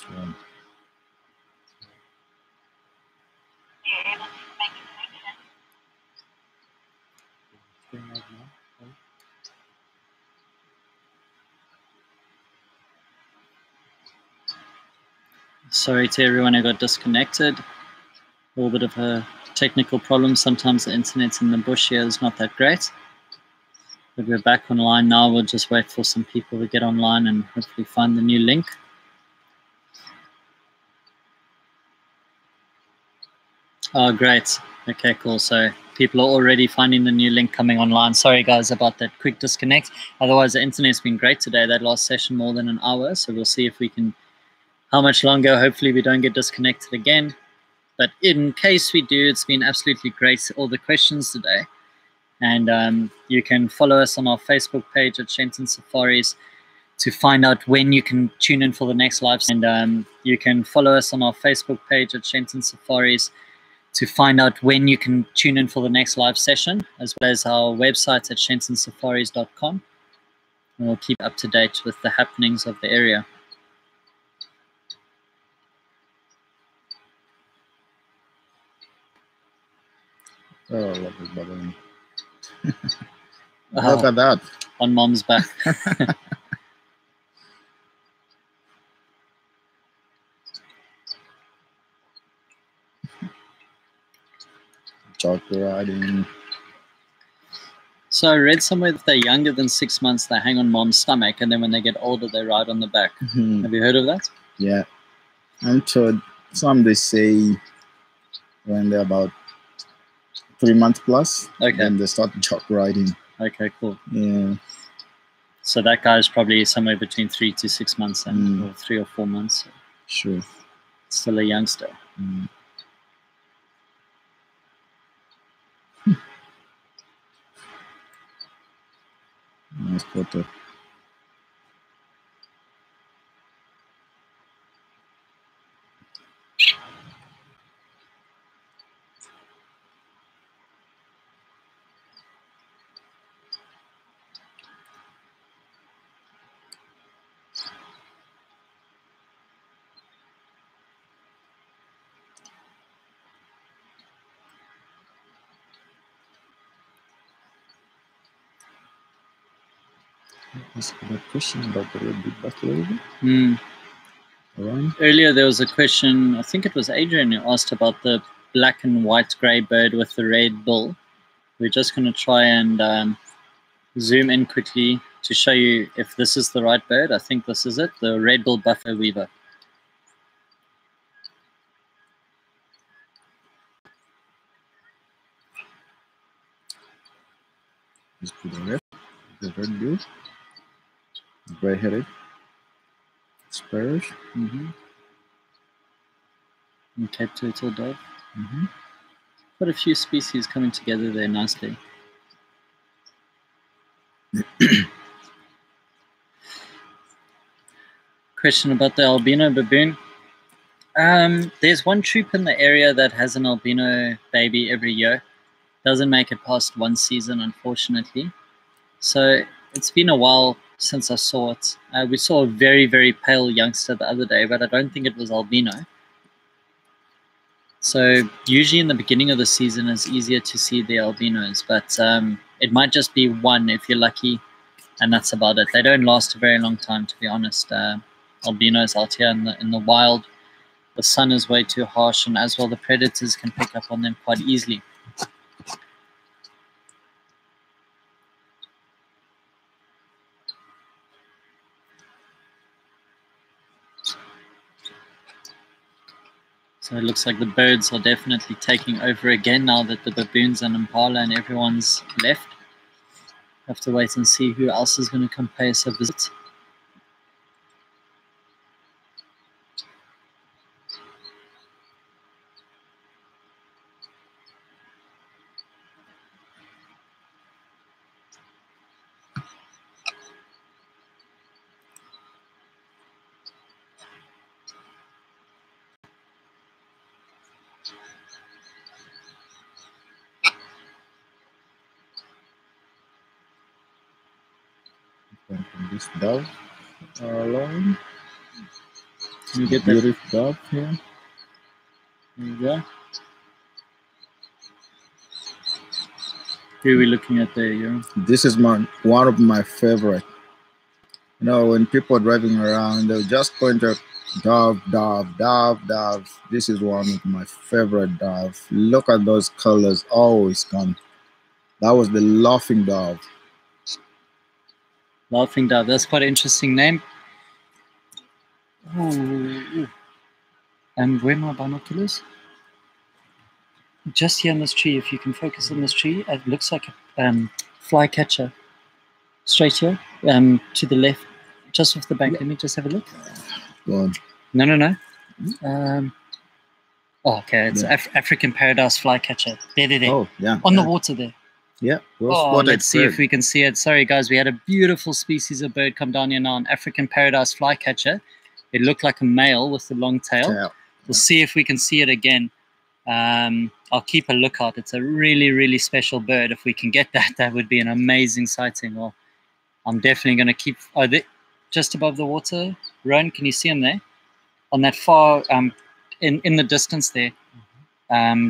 Yeah. Sorry to everyone who got disconnected. A little bit of a technical problem. Sometimes the internet's in the bush here is not that great. But we're back online now. We'll just wait for some people to get online and hopefully find the new link. Oh, great. Okay, cool. So people are already finding the new link coming online. Sorry, guys, about that quick disconnect. Otherwise, the internet's been great today. That last session more than an hour. So we'll see if we can, how much longer. Hopefully we don't get disconnected again. But in case we do, it's been absolutely great, all the questions today. And you can follow us on our Facebook page at Shenton Safaris to find out when you can tune in for the next live. And you can follow us on our Facebook page at Shenton Safaris to find out when you can tune in for the next live session, as well as our website at shentonsafaris.com. And we'll keep up to date with the happenings of the area. Oh, look at bubbling. Look at that. On mom's back. Chalk riding. So I read somewhere that they're younger than 6 months, they hang on mom's stomach, and then when they get older, they ride on the back. Mm-hmm. Have you heard of that? Yeah. I'm told some they say when they're about 3 months plus, Okay. then they start chalk riding. Okay, cool. Yeah. So that guy's probably somewhere between 3 to 6 months and or 3 or 4 months. So Sure. still a youngster. Mm. Nice photo. Ask a question about the red big buffalo. Earlier there was a question, I think it was Adrian who asked about the black and white grey bird with the red bill. We're just going to try and zoom in quickly to show you if this is the right bird. I think this is it, the red-billed buffalo weaver. Just to the left, the red bill, gray-headed sparrows. And Cape turtle dove. Quite a few species coming together there nicely. Question about the albino baboon. There's one troop in the area that has an albino baby every year. Doesn't make it past one season, unfortunately. So it's been a while since I saw it. We saw a very, very pale youngster the other day, but I don't think it was albino. So usually in the beginning of the season, it's easier to see the albinos, but it might just be one if you're lucky, and that's about it. They don't last a very long time, to be honest. Albinos out here in the wild, the sun is way too harsh, and as well the predators can pick up on them quite easily. So it looks like the birds are definitely taking over again now that the baboons and impala and everyone's left. Have to wait and see who else is going to come pay us a visit. From this dove along. You get that? Beautiful dove here. There you go. Who are we looking at there, Euron? This is one of my favorite. You know, when people are driving around, they'll just point out dove, dove, dove, dove. This is one of my favorite dove. Look at those colors. Oh, it's gone. That was the laughing dove. Laughing dove. That's quite an interesting name. Ooh. And where are my binoculars? Just here on this tree, if you can focus on this tree, it looks like a flycatcher. Straight here, to the left, just off the bank. Let me just have a look. Go on. No. Okay, it's African paradise flycatcher. There. Oh, yeah. On the water there. Yeah. Let's see if we can see it. Sorry, guys, we had a beautiful species of bird come down here now, an African paradise flycatcher. It looked like a male with a long tail. We'll see if we can see it again. I'll keep a lookout. It's a really, really special bird. If we can get that, that would be an amazing sighting. Well, I'm definitely going to keep... Oh, just above the water. Rowan, can you see him there? On that far... in the distance there.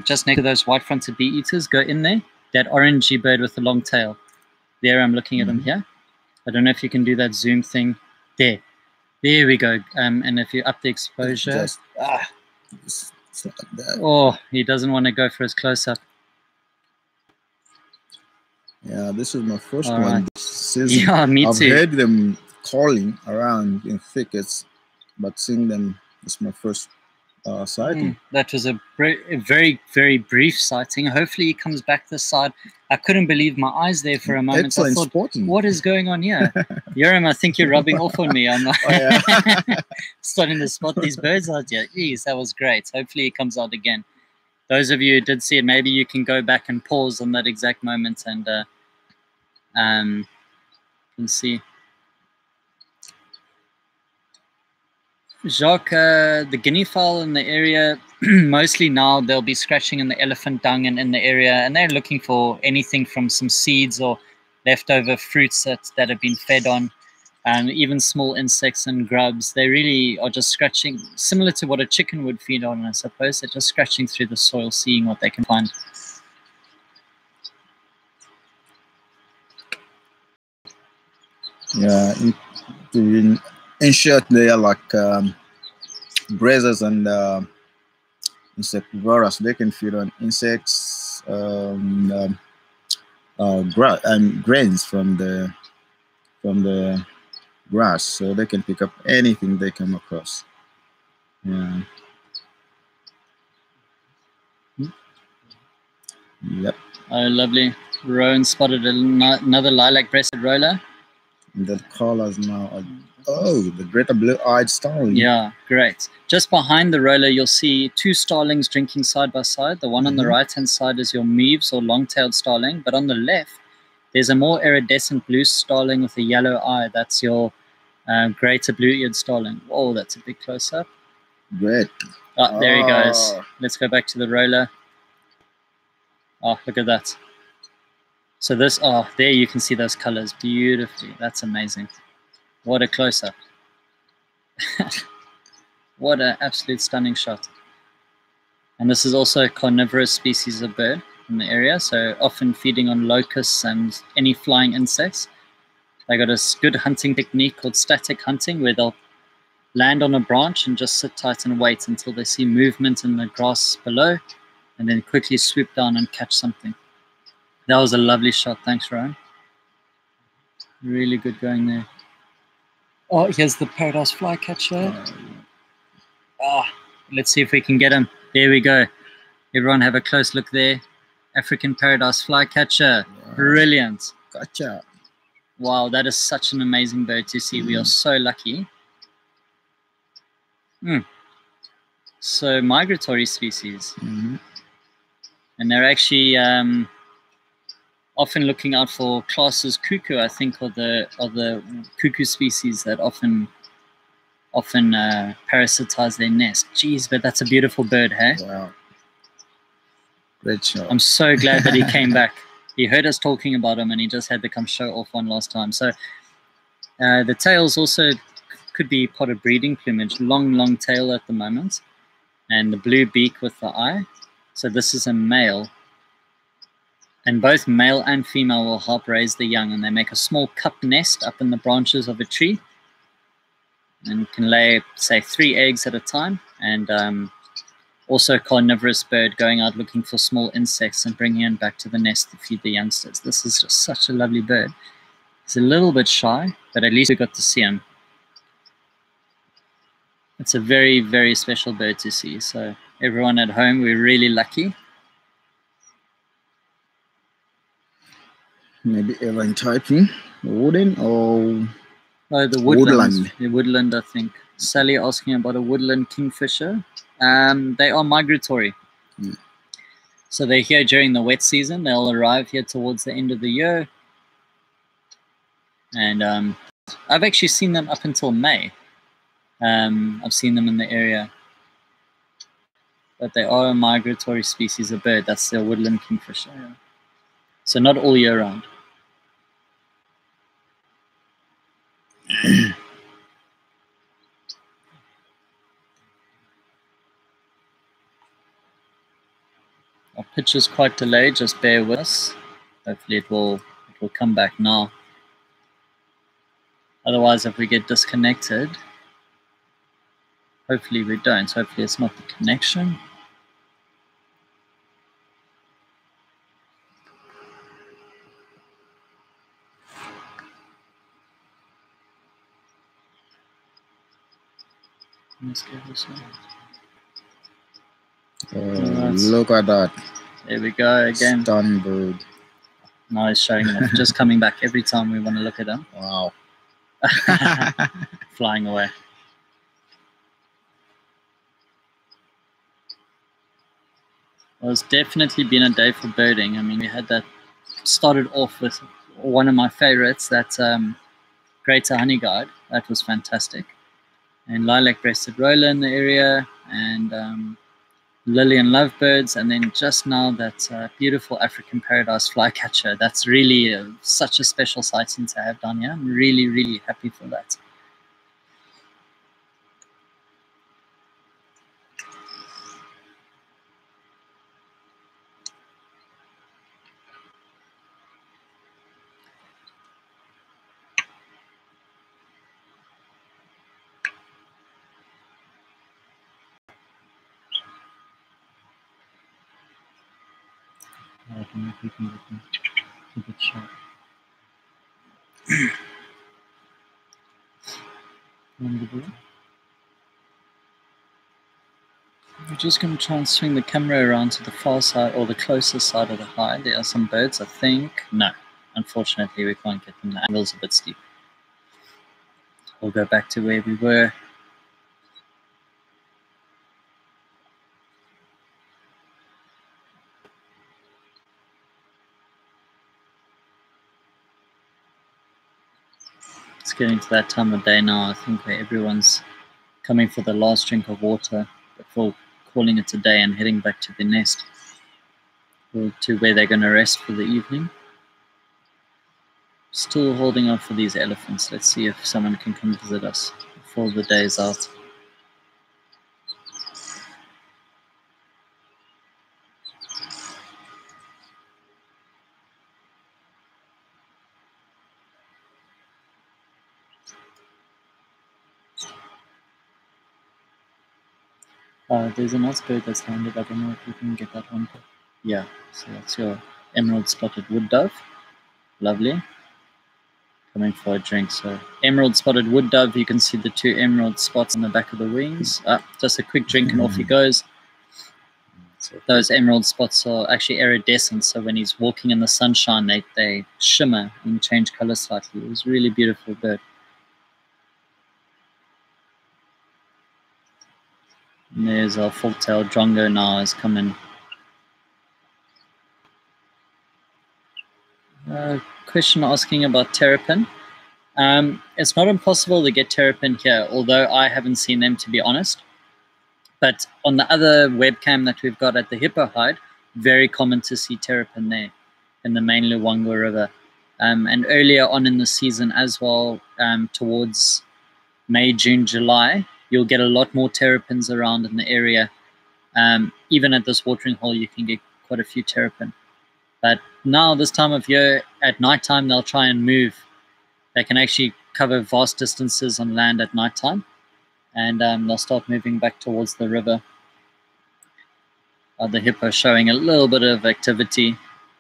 Just next to those white-fronted bee-eaters. Go in there. That orangey bird with the long tail. There, I'm looking at him here. I don't know if you can do that zoom thing. There we go. And if you up the exposure... Oh, he doesn't want to go for his close-up. Yeah, this is my first All one right. this season. Yeah, me I've too. heard them calling around in thickets, but seeing them is my first sighting. That was a very, very brief sighting. Hopefully he comes back this side. I couldn't believe my eyes there for a moment. Excellent I thought, spotting. what is going on here? Yoram, I think you're rubbing off on me. I'm like, starting to spot these birds out here. Jeez, that was great. Hopefully he comes out again. Those of you who did see it, maybe you can go back and pause on that exact moment and can see. Jacques, the guinea fowl in the area, mostly now they'll be scratching in the elephant dung and in the area, and they're looking for anything from some seeds or leftover fruits that have been fed on, and even small insects and grubs. They really are just scratching, similar to what a chicken would feed on, I suppose. They're just scratching through the soil, seeing what they can find. Yeah, in short, they are like grazers and insectivorous. They can feed on insects and grains from the grass, so they can pick up anything they come across. Yeah. Yep. Oh, lovely. Rowan spotted another lilac-breasted roller. And the colors now are, the greater blue-eyed starling. Yeah, great. Just behind the roller, you'll see two starlings drinking side by side. The one on the right-hand side is your meaves or long-tailed starling, but on the left, there's a more iridescent blue starling with a yellow eye. That's your greater blue-eared starling. Oh, that's a big close-up. Great. Oh, there he goes. Let's go back to the roller. Oh, look at that. So this, there you can see those colors beautifully. That's amazing. What a close-up. What an absolute stunning shot. And this is also a carnivorous species of bird in the area, so often feeding on locusts and any flying insects. They got a good hunting technique called static hunting, where they'll land on a branch and just sit tight and wait until they see movement in the grass below, and then quickly swoop down and catch something. That was a lovely shot. Thanks, Ryan. Really good going there. Oh, here's the paradise flycatcher. Let's see if we can get him. There we go. Everyone have a close look there. African paradise flycatcher. Wow. Brilliant. Gotcha. Wow, that is such an amazing bird to see. We are so lucky. So migratory species. And they're actually often looking out for classes cuckoo, I think, or the cuckoo species that often parasitize their nest. Jeez, but that's a beautiful bird, hey? Wow. Great shot. I'm so glad that he came back. He heard us talking about him and he just had to come show off one last time. So the tails also could be pot of breeding plumage, long tail at the moment, and the blue beak with the eye. So this is a male. And both male and female will help raise the young, and they make a small cup nest up in the branches of a tree and can lay, say, 3 eggs at a time. And also a carnivorous bird going out looking for small insects and bringing them back to the nest to feed the youngsters. This is just such a lovely bird. He's a little bit shy, but at least we got to see him. It's a very, very special bird to see. So everyone at home, we're really lucky. Maybe even typing wooden or the woodland. The woodland, I think. Sally asking about a woodland kingfisher. They are migratory. So they're here during the wet season. They'll arrive here towards the end of the year. And I've actually seen them up until May. I've seen them in the area. But they are a migratory species of bird. That's the woodland kingfisher. Yeah. So not all year round. Our pitch is quite delayed, just bear with us. Hopefully it will come back now. Otherwise, if we get disconnected, hopefully we don't. Hopefully it's not the connection. Let's go this way. Look at that. There we go again. Stunning bird. Now he's showing enough. Just coming back every time we want to look at him. Wow. Flying away. Well, it's definitely been a day for birding. I mean, we had that started off with one of my favorites, that greater honey guide. That was fantastic. And lilac-breasted roller in the area, and lily and lovebirds, and then just now that beautiful African paradise flycatcher. That's really such a special sighting to have down here. I'm really, really happy for that. I don't know if we can keep it sharp. We're just going to try and swing the camera around to the far side or the closest side of the hide. There are some birds, I think. No, unfortunately we can't get them. The angle's a bit steep. We'll go back to where we were. It's getting to that time of day now, I think, where everyone's coming for the last drink of water before calling it a day and heading back to the nest, or to where they're going to rest for the evening. Still holding out for these elephants. Let's see if someone can come visit us before the day is out. There's a nice bird that's landed. I don't know if you can get that one. Yeah, so that's your emerald spotted wood dove. Lovely. Coming for a drink. So emerald spotted wood dove, you can see the 2 emerald spots on the back of the wings. Just a quick drink and off he goes. Those emerald spots are actually iridescent, so when he's walking in the sunshine, they shimmer and change color slightly. It was a really beautiful bird. And there's our fork-tailed drongo now has come in. Question asking about terrapin. It's not impossible to get terrapin here, although I haven't seen them, to be honest. But on the other webcam that we've got at the Hippo Hide, very common to see terrapin there in the main Luangwa River. And earlier on in the season as well, towards May, June, July, you'll get a lot more terrapins around in the area. Even at this watering hole, you can get quite a few terrapin. But now, this time of year, at nighttime, they'll try and move. They can actually cover vast distances on land at nighttime, and they'll start moving back towards the river. The hippo showing a little bit of activity.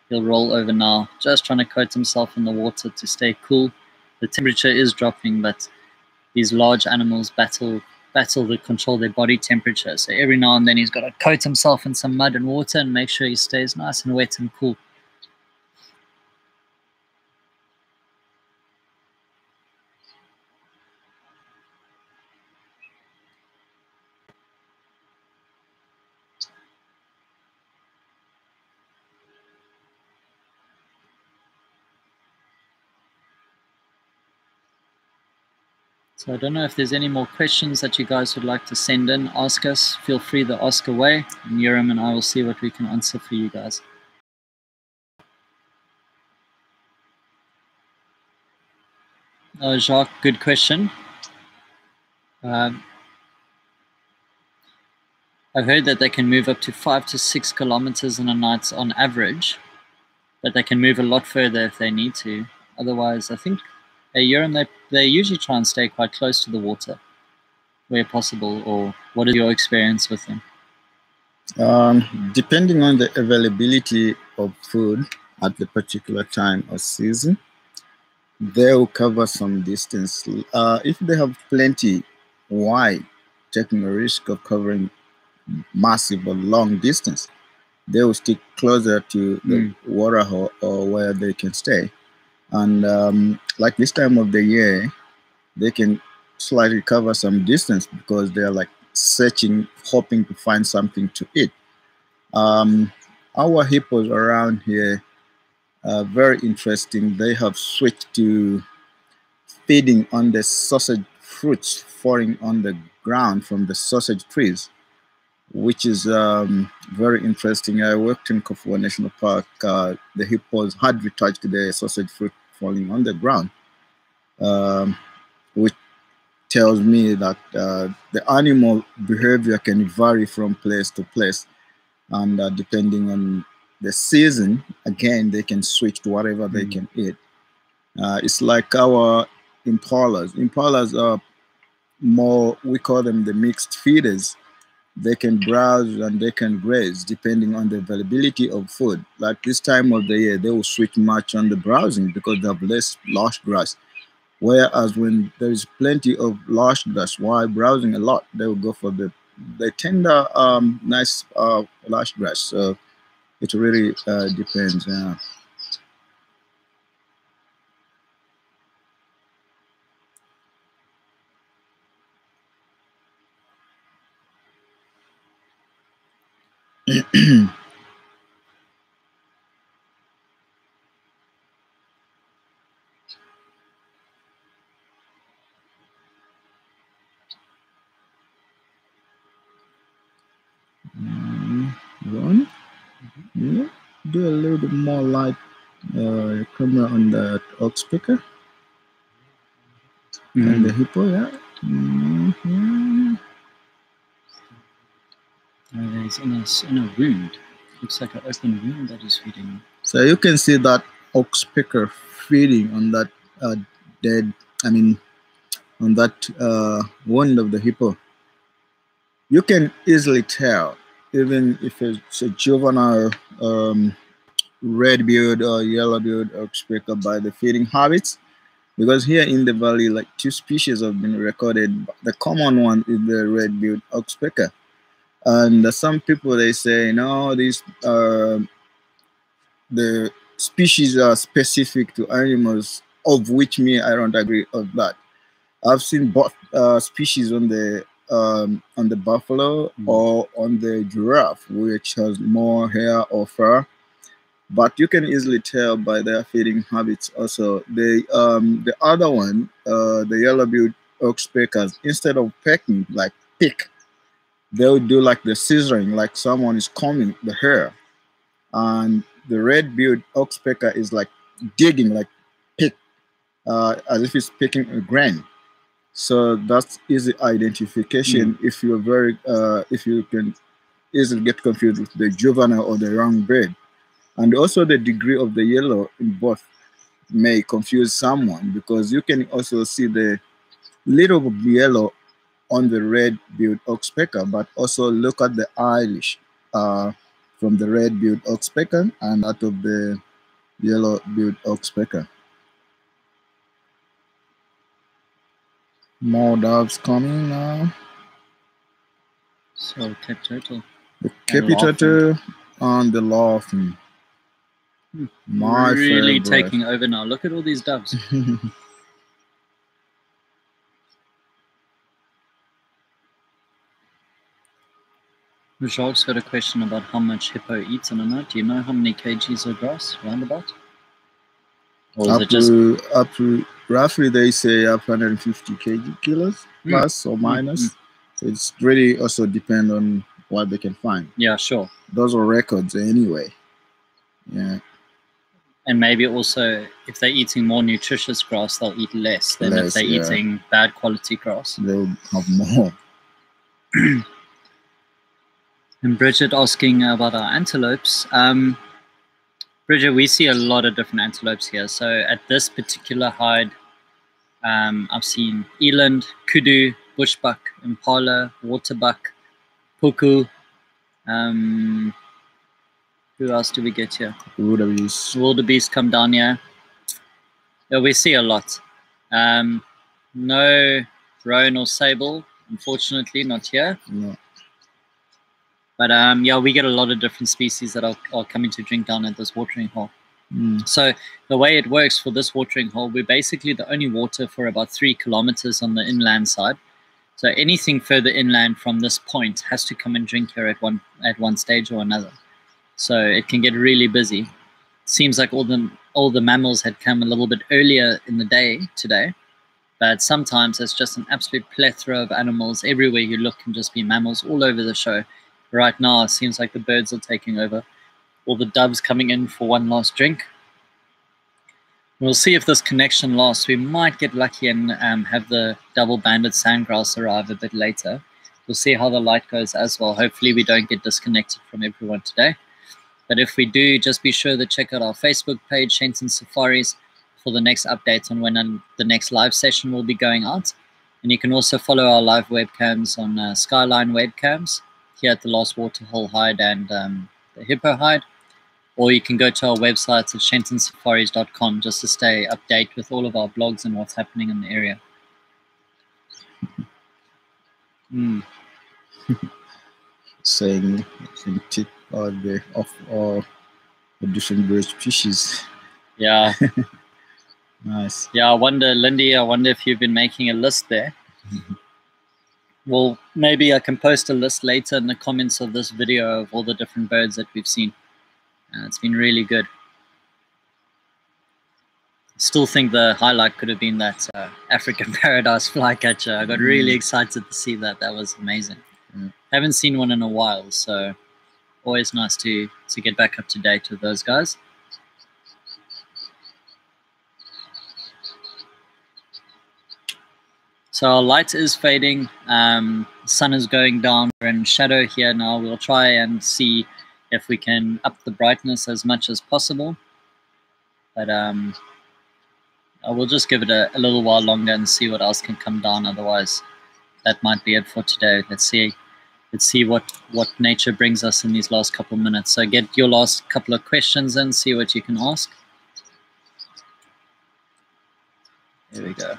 He'll roll over now, just trying to coat himself in the water to stay cool. The temperature is dropping, but these large animals battle to control their body temperature. So every now and then he's got to coat himself in some mud and water and make sure he stays nice and wet and cool. So I don't know if there's any more questions that you guys would like to send in, ask us. Feel free to ask away, and Yoram and I will see what we can answer for you guys. Jacques, good question. I've heard that they can move up to 5 to 6 kilometers in a night on average, but they can move a lot further if they need to. Otherwise, I think Yoram, they usually try and stay quite close to the water where possible. Or what is your experience with them? Depending on the availability of food at the particular time or season, they will cover some distance. If they have plenty, why taking a risk of covering massive or long distance? They will stick closer to the waterhole or where they can stay. And like this time of the year, they can slightly cover some distance because they're like searching, hoping to find something to eat. Our hippos around here are very interesting. They have switched to feeding on the sausage fruits falling on the ground from the sausage trees, which is very interesting. I worked in Kafua National Park. The hippos had retouched the sausage fruit falling on the ground, which tells me that the animal behavior can vary from place to place, and depending on the season, again, they can switch to whatever they can eat. It's like our impalas. Impalas are more, we call them the mixed feeders. They can browse and they can graze depending on the availability of food. Like this time of the year, they will switch much on the browsing because they have less lush grass. Whereas when there is plenty of lush grass, while browsing a lot, they will go for the tender, nice lush grass. So it really depends. One, yeah, do a little bit more light camera on the aux speaker and the hippo, yeah. He's in a wound. Looks like an open wound that is feeding. So you can see that aux speaker feeding on that on that wound of the hippo. You can easily tell, even if it's a juvenile red-billed or yellow-billed aux speaker, by the feeding habits. Because here in the valley, like 2 species have been recorded. The common one is the red-billed aux speaker. And some people, they say, no, these the species are specific to animals, of which me, I don't agree of that. I've seen both species on the buffalo or on the giraffe, which has more hair or fur. But you can easily tell by their feeding habits also. The other one, the yellow-billed aux speakers, instead of pecking, like pick, they'll do like the scissoring, like someone is combing the hair. And the red-billed aux speaker is like digging, like pick, as if it's picking a grain. So that's easy identification if you're very if you can easily get confused with the juvenile or the young bird. And also the degree of the yellow in both may confuse someone, because you can also see the little yellow on the red-billed oxpecker, but also look at the eyelash from the red-billed oxpecker and that of the yellow-billed oxpecker. More doves coming now. So Cape Turtle. The Cape2 and the laughing. My really favorite. taking over now. Look at all these doves. Rajab's got a question about how much hippo eats in a night. Do you know how many kgs of grass roundabout? Or is it just up to roughly they say up 150 kilos plus or minus. So it's really also depend on what they can find. Yeah, sure. Those are records anyway. Yeah. And maybe also if they're eating more nutritious grass, they'll eat less than if they're eating bad quality grass. They'll have more. And Bridget asking about our antelopes. Bridget, we see a lot of different antelopes here. So at this particular hide, I've seen eland, kudu, bushbuck, impala, waterbuck, puku. Who else do we get here? Wildebeest. Wildebeest come down here. Yeah, we see a lot. No roan or sable, unfortunately, not here. No. But yeah, we get a lot of different species that are coming to drink down at this watering hole. So the way it works for this watering hole, we're basically the only water for about 3 kilometers on the inland side. So anything further inland from this point has to come and drink here at one stage or another. So it can get really busy. Seems like all the mammals had come a little bit earlier in the day today, but sometimes it's just an absolute plethora of animals. Everywhere you look can just be mammals all over the show. Right now, it seems like the birds are taking over. All the doves coming in for one last drink. We'll see if this connection lasts. We might get lucky and have the double-banded sandgrouse arrive a bit later. We'll see how the light goes as well. Hopefully we don't get disconnected from everyone today. But if we do, just be sure to check out our Facebook page, Shenton Safaris, for the next updates on when the next live session will be going out. And you can also follow our live webcams on Skyline Webcams here at the Last Waterhole Hide and the Hippo Hide. Or you can go to our website at shentonsafaris.com just to stay updated with all of our blogs and what's happening in the area. Saying tip of all the different bird species. Yeah. Nice. Yeah, I wonder, Lindy, if you've been making a list there. Well, maybe I can post a list later in the comments of this video of all the different birds that we've seen. It's been really good. Still think the highlight could have been that African paradise flycatcher. I got really excited to see that. That was amazing. Haven't seen one in a while, so always nice to get back up to date with those guys. So our light is fading. Sun is going down. We're in shadow here now. We'll try and see if we can up the brightness as much as possible. But I will just give it a little while longer and see what else can come down. Otherwise, that might be it for today. Let's see what nature brings us in these last couple of minutes. So get your last couple of questions in, see what you can ask. There we go.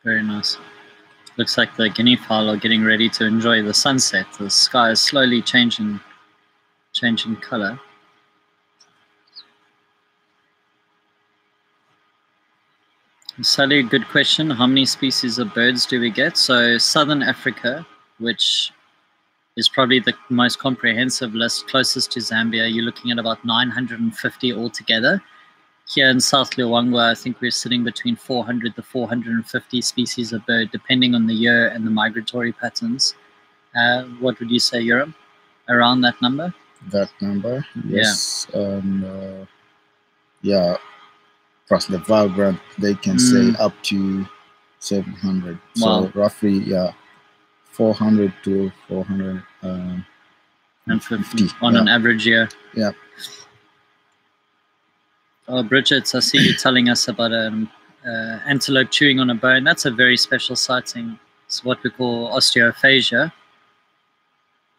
Very nice. Looks like the guinea fowl are getting ready to enjoy the sunset. The sky is slowly changing color. Sally, good question. How many species of birds do we get? So Southern Africa, which is probably the most comprehensive list, closest to Zambia, you're looking at about 950 altogether. Here in South Luangwa, I think we're sitting between 400 to 450 species of bird, depending on the year and the migratory patterns. What would you say, Yoram? Around that number? That number, yes. Yeah, plus the vibrant, they can say up to 700. Wow. So roughly, yeah, 400 to 400 and 50 on an average year. Yeah. Oh, Bridget, I see you telling us about antelope chewing on a bone. That's a very special sighting. It's what we call osteophagia.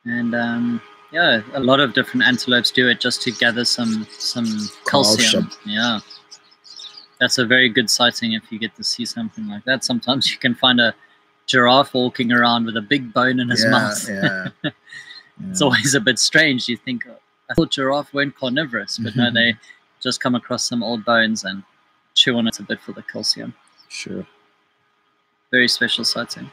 And yeah, a lot of different antelopes do it just to gather some calcium. Yeah. That's a very good sighting if you get to see something like that. Sometimes you can find a giraffe walking around with a big bone in his mouth. Yeah. It's always a bit strange. You think, I thought giraffe weren't carnivorous, but no, they just come across some old bones and chew on it a bit for the calcium. Sure. Very special sighting.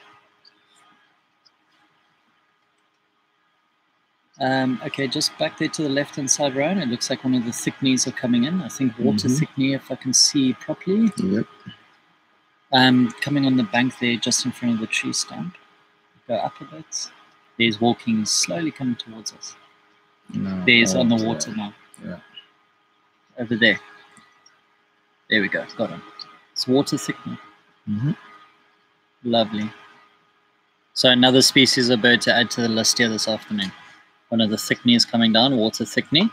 Okay, just back there to the left-hand side, Ryan. It looks like one of the thickneys are coming in. I think water thickney, if I can see properly. Yep. Coming on the bank there, just in front of the tree stump. Go up a bit. There's walking slowly coming towards us. No, There's on the water now. Yeah. Over there. There we go. Got him. It's water thickney. Lovely. So another species of bird to add to the list here this afternoon. One of the thickneys coming down, water thickney.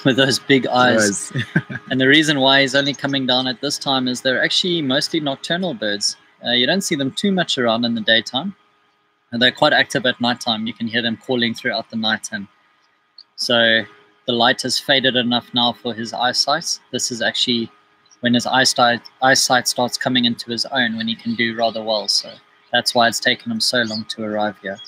With those big eyes. And the reason why he's only coming down at this time is they're actually mostly nocturnal birds. You don't see them too much around in the daytime. And they're quite active at nighttime. You can hear them calling throughout the night. And so the light has faded enough now for his eyesight. This is actually when his eyesight starts coming into his own, when he can do rather well. So that's why it's taken him so long to arrive here.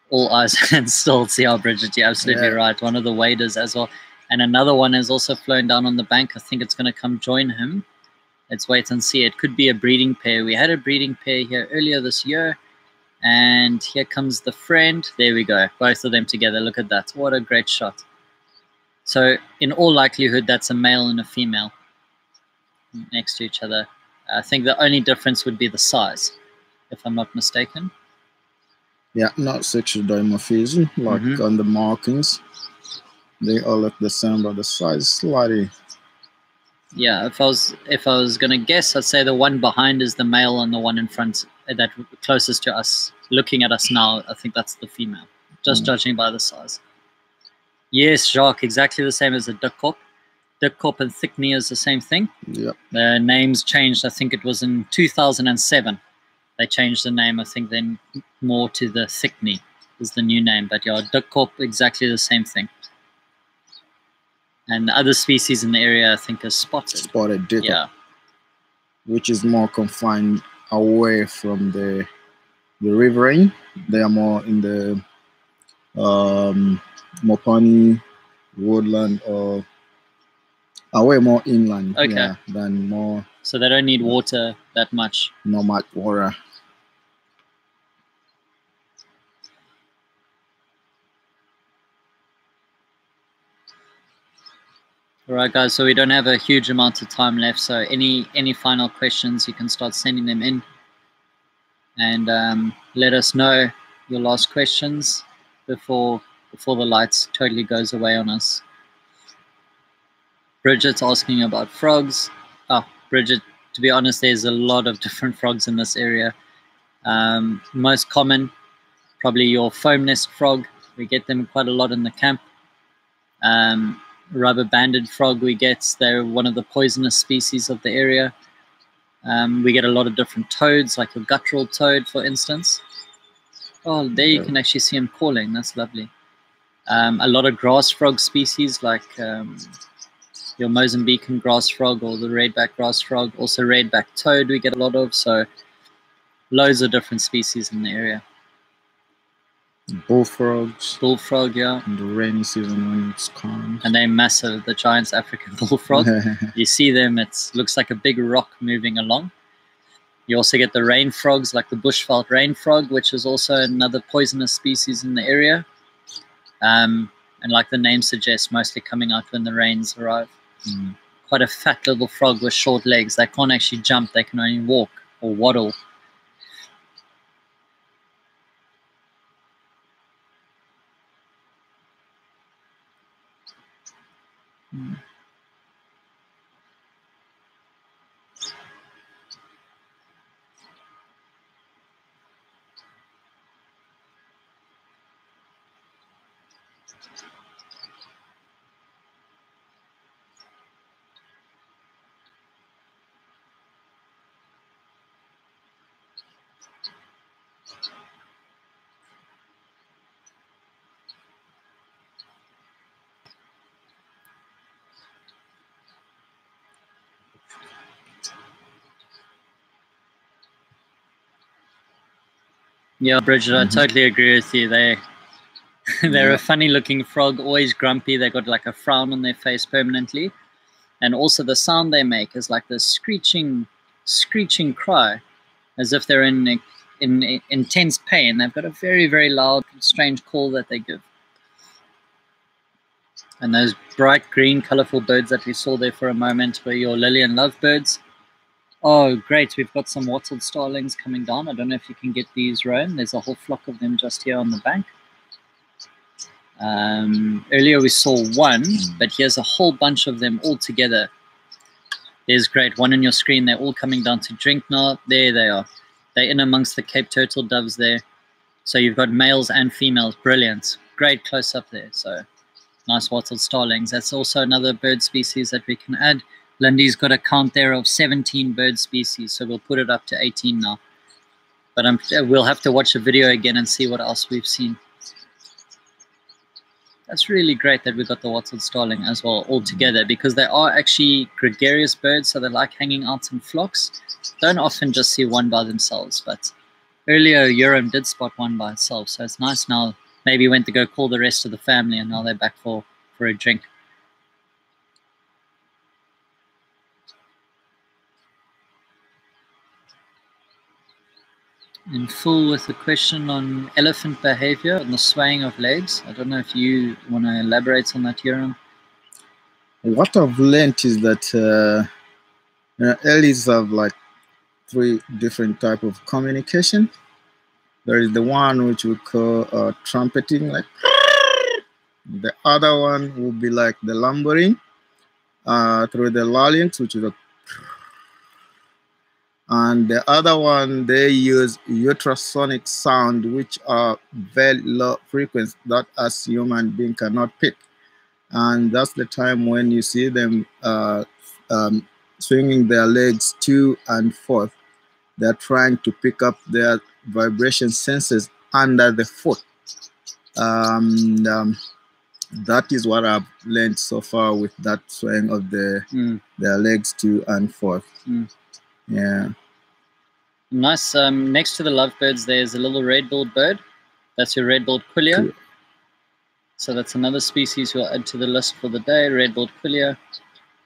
All eyes and stilts. Yeah, Bridget, you're absolutely right. One of the waders as well. And another one has also flown down on the bank. I think it's going to come join him. Let's wait and see. It could be a breeding pair. We had a breeding pair here earlier this year. And here comes the friend. There we go. Both of them together. Look at that. What a great shot. So in all likelihood, that's a male and a female next to each other. I think the only difference would be the size, if I'm not mistaken. Yeah, not sexual dimorphism, like on the markings. They all look the same, but the size is slightly. Yeah, if I was gonna guess, I'd say the one behind is the male and the one in front that closest to us, looking at us now, I think that's the female. Just judging by the size. Yes, Jacques, exactly the same as a duckkop. Duckkop and thickney is the same thing. Yep. The names changed. I think it was in 2007. They changed the name. I think then more to the thickney is the new name. But yeah, duckkop, exactly the same thing. And the other species in the area, I think, is spotted. Spotted duckkop. Yeah. Which is more confined away from the riverine. They are more in the Mopani woodland or away more inland. Okay. Yeah, than more. So they don't need water that much. Not much water. All right, guys, so we don't have a huge amount of time left. So any final questions, you can start sending them in. And let us know your last questions before the lights totally goes away on us. Bridget's asking about frogs. Oh, Bridget, to be honest, there's a lot of different frogs in this area. Most common, probably your foam nest frog. We get them quite a lot in the camp. Rubber-banded frog we get. They're one of the poisonous species of the area. We get a lot of different toads, like your guttural toad, for instance. Oh, there you can actually see them calling. That's lovely. A lot of grass frog species, like your Mozambican grass frog or the redback grass frog. Also redback toad we get a lot of, so loads of different species in the area. Bullfrogs. Bullfrog, yeah. In the rainy season when it's calm. And they're massive, the giant African bullfrog. You see them, it looks like a big rock moving along. You also get the rain frogs, like the bushveld rain frog, which is also another poisonous species in the area. And like the name suggests, mostly coming out when the rains arrive. Quite a fat little frog with short legs. They can't actually jump, they can only walk or waddle. Yeah, Bridget, I totally agree with you. They're a funny looking frog, always grumpy. They got like a frown on their face permanently. And also the sound they make is like this screeching cry, as if they're in intense pain. They've got a very, very loud, strange call that they give. And those bright green, colorful birds that we saw there for a moment were your lily and lovebirds. Oh, great. We've got some wattled starlings coming down. I don't know if you can get these, Rowan. There's a whole flock of them just here on the bank. Earlier we saw one, but here's a whole bunch of them all together. There's great. One on your screen. They're all coming down to drink now. There they are. They're in amongst the Cape turtle doves there. So you've got males and females. Brilliant. Great close up there. So nice wattled starlings. That's also another bird species that we can add. Lindy's got a count there of 17 bird species, so we'll put it up to 18 now. But we'll have to watch the video again and see what else we've seen. That's really great that we got the wattled starling as well all together, because they are actually gregarious birds, so they like hanging out in flocks. Don't often just see one by themselves, but earlier Urim did spot one by itself, so it's nice now. Maybe went to go call the rest of the family, and now they're back for a drink. In full with a question on elephant behavior and the swaying of legs. I don't know if you want to elaborate on that, Urim. What I've learned is that elephants have like 3 different type of communication. There is the one which we call trumpeting, like the other one will be like the lumbering through the larynx, which is a, and the other one they use ultrasonic sound, which are very low frequency that us human being cannot pick. And that's the time when you see them swinging their legs to and forth. They're trying to pick up their vibration sensors under the foot. That is what I've learned so far with that swing of their legs to and forth. Yeah. Nice. Next to the lovebirds, there's a little red-billed bird. That's your red-billed quillia. Cool. So that's another species we'll add to the list for the day, red-billed quillia.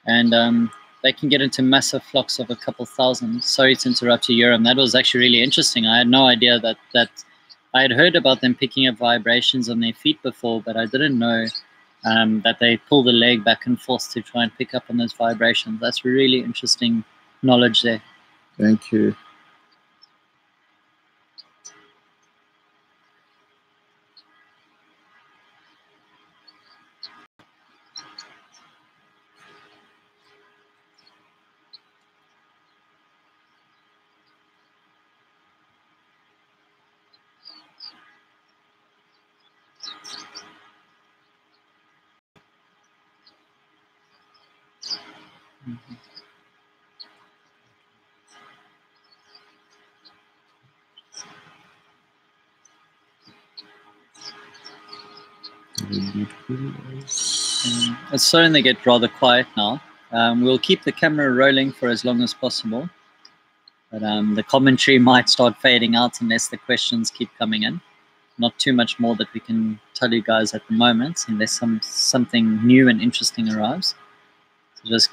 And they can get into massive flocks of a couple thousand. Sorry to interrupt you, Urim. That was actually really interesting. I had no idea that I had heard about them picking up vibrations on their feet before, but I didn't know that they pull the leg back and forth to try and pick up on those vibrations. That's really interesting knowledge there. Thank you. It's starting to get rather quiet now. We'll keep the camera rolling for as long as possible, but the commentary might start fading out unless the questions keep coming in. Not too much more that we can tell you guys at the moment, unless something new and interesting arrives. So just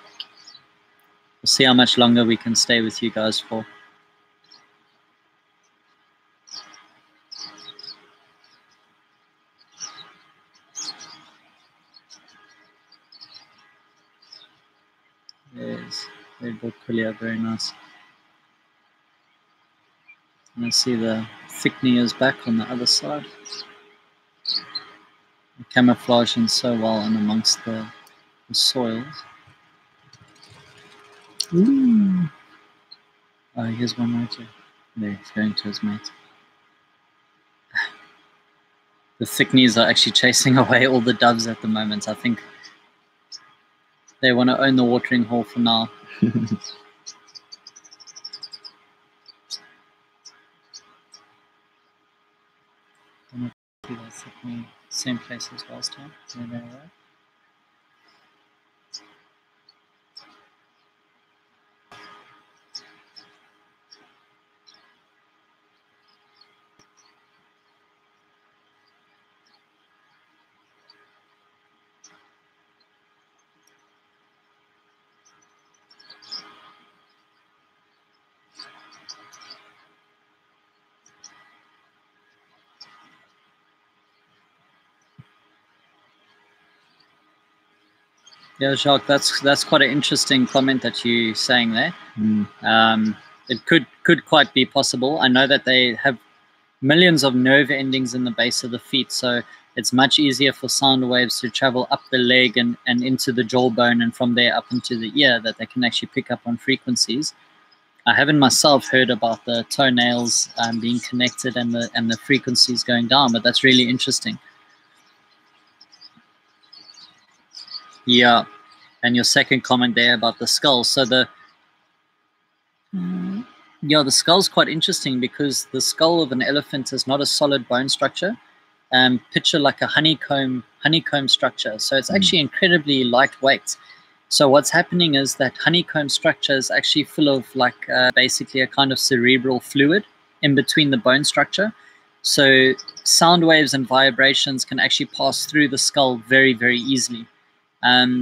we'll see how much longer we can stay with you guys for. There's Red Bull Kulia, very nice. And I see the Thickney back on the other side. Camouflaging so well in amongst the soils. Ooh. Oh, here's one right here. There, he's going to his mate. The Thickneys are actually chasing away all the doves at the moment. I think they want to own the watering hole for now. Same place as last time. There they are. Yeah, Jacques, that's quite an interesting comment that you're saying there. It could quite be possible. I know that they have millions of nerve endings in the base of the feet, so it's much easier for sound waves to travel up the leg and into the jawbone, and from there up into the ear, that they can actually pick up on frequencies. I haven't myself heard about the toenails being connected and the frequencies going down, but that's really interesting. Yeah, and your second comment there about the skull. So the skull's quite interesting because the skull of an elephant is not a solid bone structure. Picture like a honeycomb structure. So it's actually incredibly lightweight. So what's happening is that honeycomb structure is actually full of like basically a kind of cerebral fluid in between the bone structure. So sound waves and vibrations can actually pass through the skull very, very easily.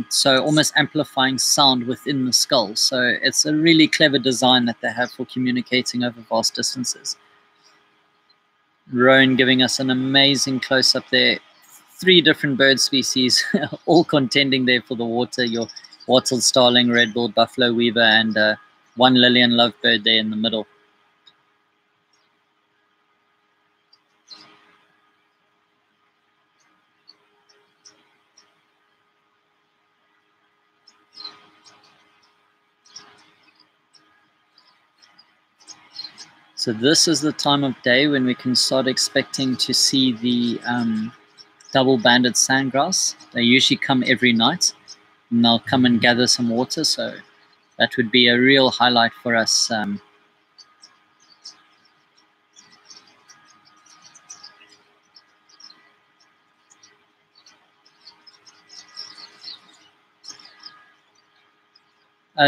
So almost amplifying sound within the skull. So it's a really clever design that they have for communicating over vast distances. Roan giving us an amazing close-up there. 3 different bird species, all contending there for the water. Your wattled starling, red-billed buffalo weaver, and one Lillian lovebird there in the middle. So this is the time of day when we can start expecting to see the double-banded sandgrass. They usually come every night, and they'll come and gather some water. So that would be a real highlight for us.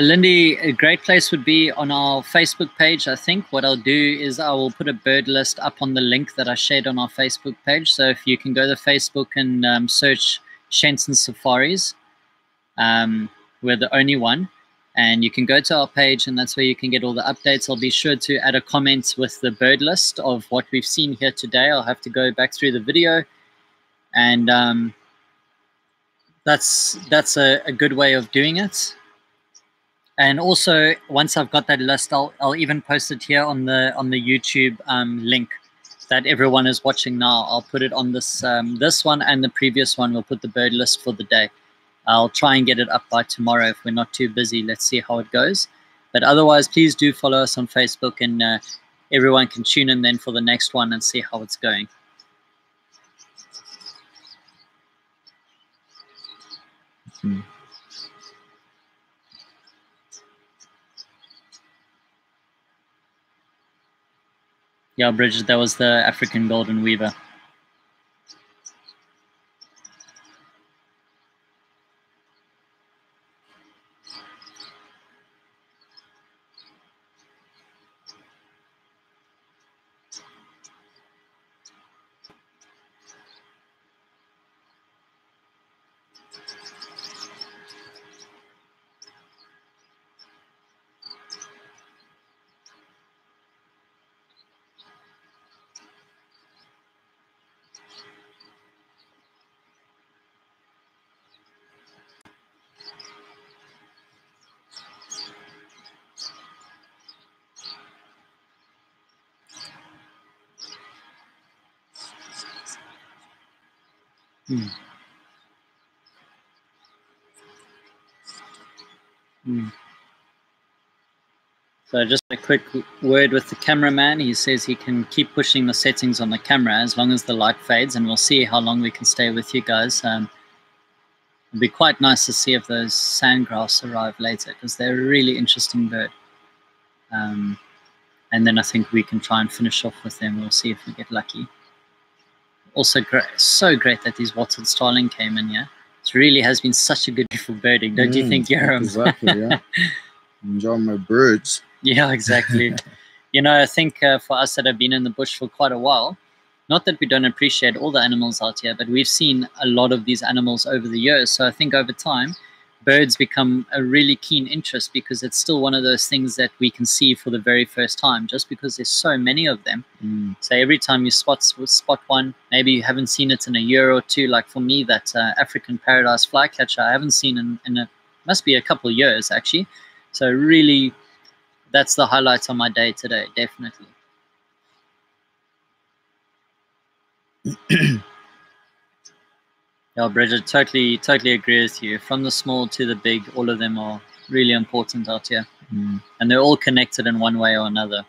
Lindy, a great place would be on our Facebook page, I think. What I'll do is I will put a bird list up on the link that I shared on our Facebook page. So if you can go to Facebook and search Shenton Safaris, we're the only one. And you can go to our page, and that's where you can get all the updates. I'll be sure to add a comment with the bird list of what we've seen here today. I'll have to go back through the video. And that's a good way of doing it. And also, once I've got that list, I'll even post it here on the YouTube link that everyone is watching now. I'll put it on this this one and the previous one. We'll put the bird list for the day. I'll try and get it up by tomorrow if we're not too busy. Let's see how it goes. But otherwise, please do follow us on Facebook, and everyone can tune in then for the next one and see how it's going. Yeah, Bridget, that was the African golden weaver. Mm. Mm. So just a quick word with the cameraman. He says he can keep pushing the settings on the camera as long as the light fades, and we'll see how long we can stay with you guys. It'd be quite nice to see if those sandgrass arrive later, because they're a really interesting bird. And then I think we can try and finish off with them. We'll see if we get lucky. Also, so great that these wattled starling came in here. It really has been such a good day for birding, don't you think, Jerome? Exactly, yeah. Enjoy my birds. Yeah, exactly. I think for us that have been in the bush for quite a while, not that we don't appreciate all the animals out here, but we've seen a lot of these animals over the years. So I think over time, birds become a really keen interest, because it's still one of those things that we can see for the very first time, just because there's so many of them. So every time you spot one, maybe you haven't seen it in a year or two. Like for me, that African paradise flycatcher, I haven't seen in must be a couple of years actually. So really, that's the highlights on my day today, definitely. Yeah, Bridget, totally agree with you. From the small to the big, all of them are really important out here. And they're all connected in one way or another.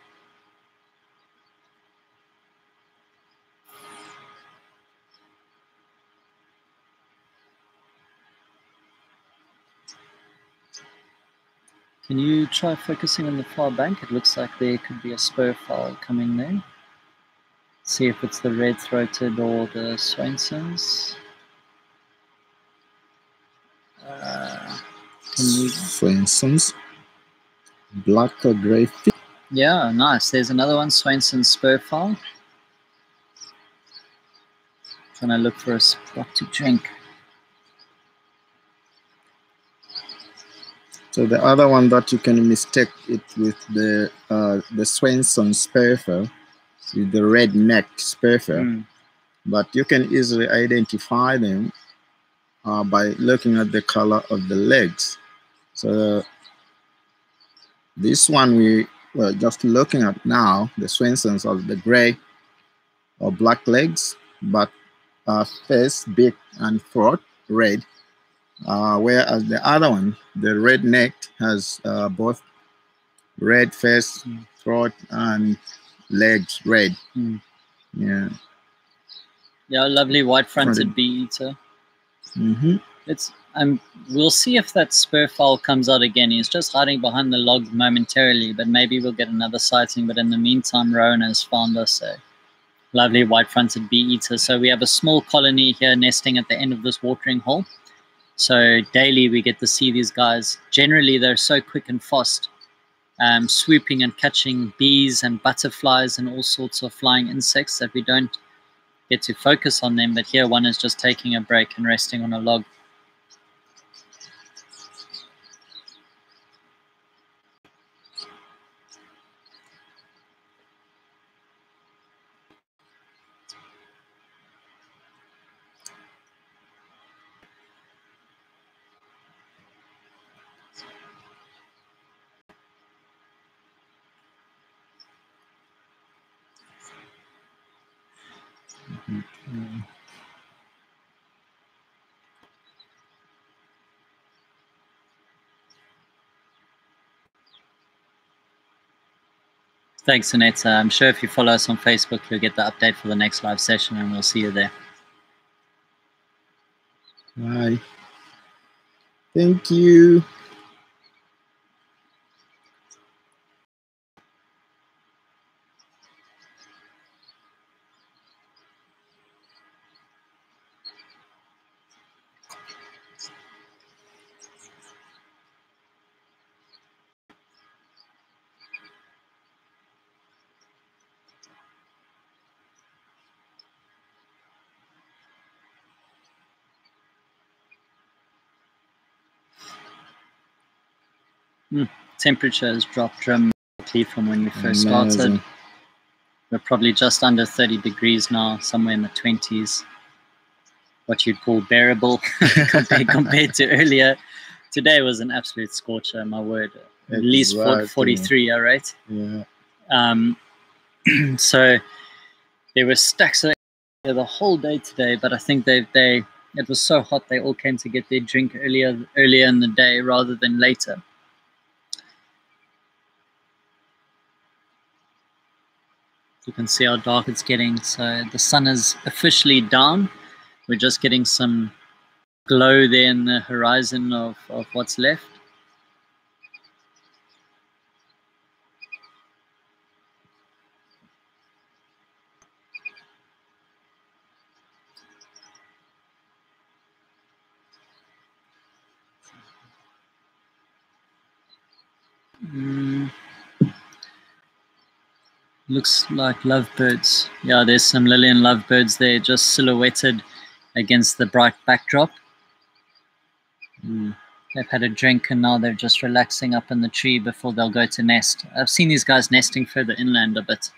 Can you try focusing on the far bank? It looks like there could be a spur fowl coming there. See if it's the red-throated or the Swainsons. Swainsons. Black or grey fish. Yeah, nice. There's another one, Swainson's spur fowl. Trying to look for a spot to drink. So the other one that you can mistake it with the Swainson spurfowl, with the red-necked spurfowl, but you can easily identify them by looking at the color of the legs. So this one we were just looking at now, the Swainsons are the gray or black legs, but face, beak, and throat red. Whereas the other one, the red-necked, has both red face, throat, and legs red. Yeah. Yeah, lovely white-fronted bee-eater. We'll see if that spur fowl comes out again. He's just hiding behind the log momentarily, but maybe we'll get another sighting. But in the meantime, Rowan has found us a lovely white-fronted bee-eater. So we have a small colony here nesting at the end of this watering hole. So daily we get to see these guys. Generally, they're so quick and fast, swooping and catching bees and butterflies and all sorts of flying insects that we don't get to focus on them. But here one is just taking a break and resting on a log. Thanks, Annette. I'm sure if you follow us on Facebook, you'll get the update for the next live session, and we'll see you there. Bye. Thank you. Temperature has dropped dramatically from when we first started. We're probably just under 30 degrees now, somewhere in the 20s. What you'd call bearable compared to earlier. Today was an absolute scorcher, my word. At least 43, all right? Yeah. So there were stacks of the whole day today, but I think it was so hot they all came to get their drink earlier in the day rather than later. You can see how dark it's getting. So the sun is officially down. We're just getting some glow there in the horizon of what's left. Looks like lovebirds. Yeah, there's some Lillian lovebirds there, just silhouetted against the bright backdrop. They've had a drink and now they're just relaxing up in the tree before they'll go to nest. I've seen these guys nesting further inland a bit.